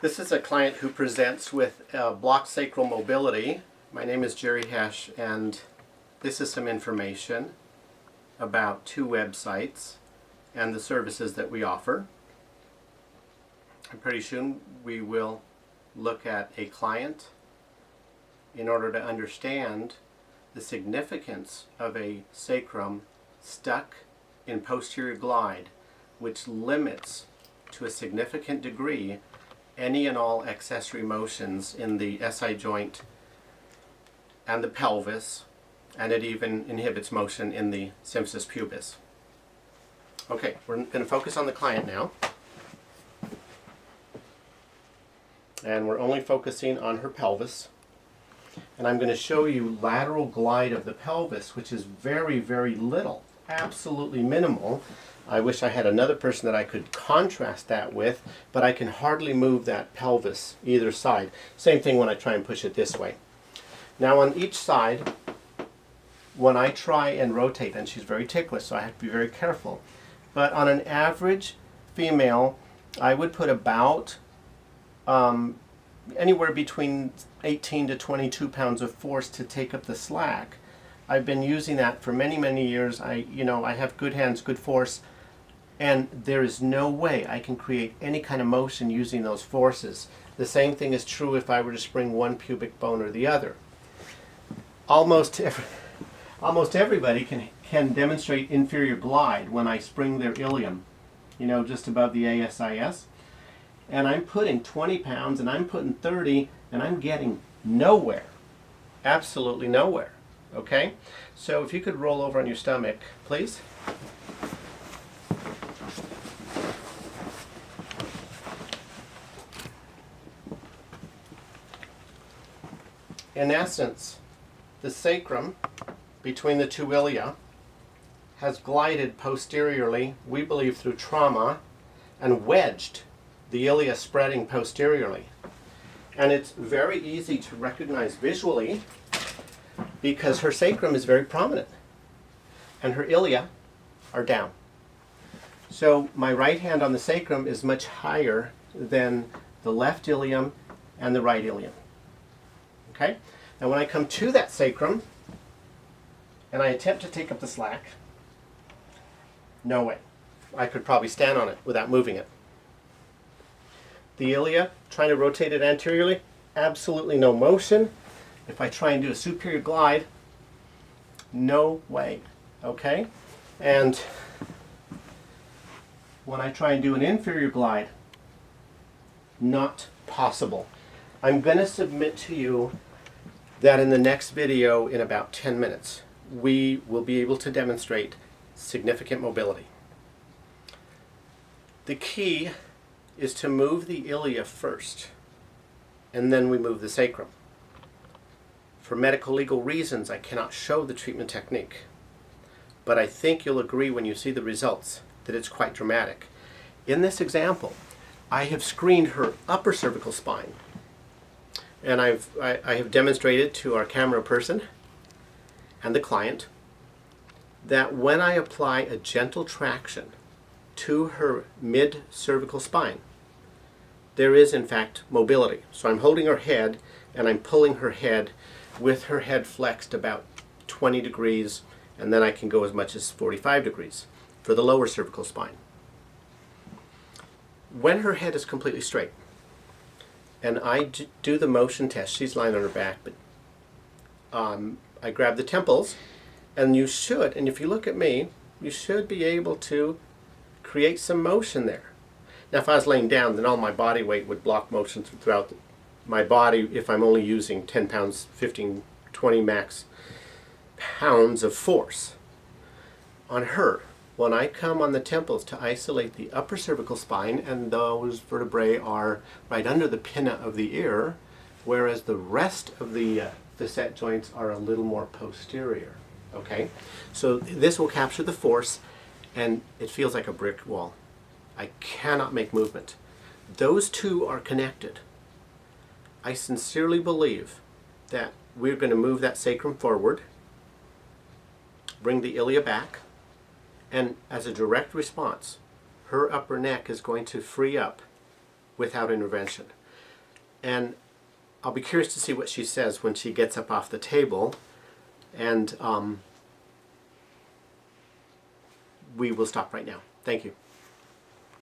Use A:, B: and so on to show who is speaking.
A: This is a client who presents with blocked sacral mobility. My name is Jerry Hesch, and this is some information about two websites and the services that we offer. And pretty soon we will look at a client in order to understand the significance of a sacrum stuck in posterior glide, which limits to a significant degree any and all accessory motions in the SI joint and the pelvis, and it even inhibits motion in the symphysis pubis. Okay, we're going to focus on the client now. And we're only focusing on her pelvis. And I'm going to show you lateral glide of the pelvis, which is very, very little, absolutely minimal. I wish I had another person that I could contrast that with, but I can hardly move that pelvis either side. Same thing when I try and push it this way. Now on each side, when I try and rotate, and she's very ticklish, so I have to be very careful, but on an average female, I would put about anywhere between 18 to 22 pounds of force to take up the slack. I've been using that for many, many years. I have good hands, good force, and there is no way I can create any kind of motion using those forces. The same thing is true if I were to spring one pubic bone or the other. Almost everybody can demonstrate inferior glide when I spring their ilium, just above the ASIS. And I'm putting 20 pounds and I'm putting 30 and I'm getting nowhere. Absolutely nowhere. Okay? So if you could roll over on your stomach, please. In essence, the sacrum between the two ilia has glided posteriorly, we believe through trauma, and wedged the ilia spreading posteriorly. And it's very easy to recognize visually because her sacrum is very prominent and her ilia are down. So my right hand on the sacrum is much higher than the left ilium and the right ilium. Okay? Now when I come to that sacrum and I attempt to take up the slack, no way. I could probably stand on it without moving it. The ilia, trying to rotate it anteriorly, absolutely no motion. If I try and do a superior glide, no way. Okay? And when I try and do an inferior glide, not possible. I'm going to submit to you that in the next video, in about 10 minutes, we will be able to demonstrate significant mobility. The key is to move the ilia first, and then we move the sacrum. For medical legal reasons, I cannot show the treatment technique, but I think you'll agree when you see the results that it's quite dramatic. In this example, I have screened her upper cervical spine, and I have demonstrated to our camera person and the client that when I apply a gentle traction to her mid-cervical spine, there is in fact mobility. So I'm holding her head and I'm pulling her head with her head flexed about 20 degrees, and then I can go as much as 45 degrees for the lower cervical spine. When her head is completely straight and I do the motion test, she's lying on her back, but I grab the temples, and you should, and if you look at me, you should be able to create some motion there. Now if I was laying down, then all my body weight would block motion throughout my body if I'm only using 10 pounds, 15, 20 max pounds of force. On her, when I come on the temples to isolate the upper cervical spine, and those vertebrae are right under the pinna of the ear, whereas the rest of the facet joints are a little more posterior. Okay? So this will capture the force, and it feels like a brick wall. I cannot make movement. Those two are connected. I sincerely believe that we're going to move that sacrum forward, bring the ilia back, and as a direct response, her upper neck is going to free up without intervention. And I'll be curious to see what she says when she gets up off the table. And we will stop right now. Thank you.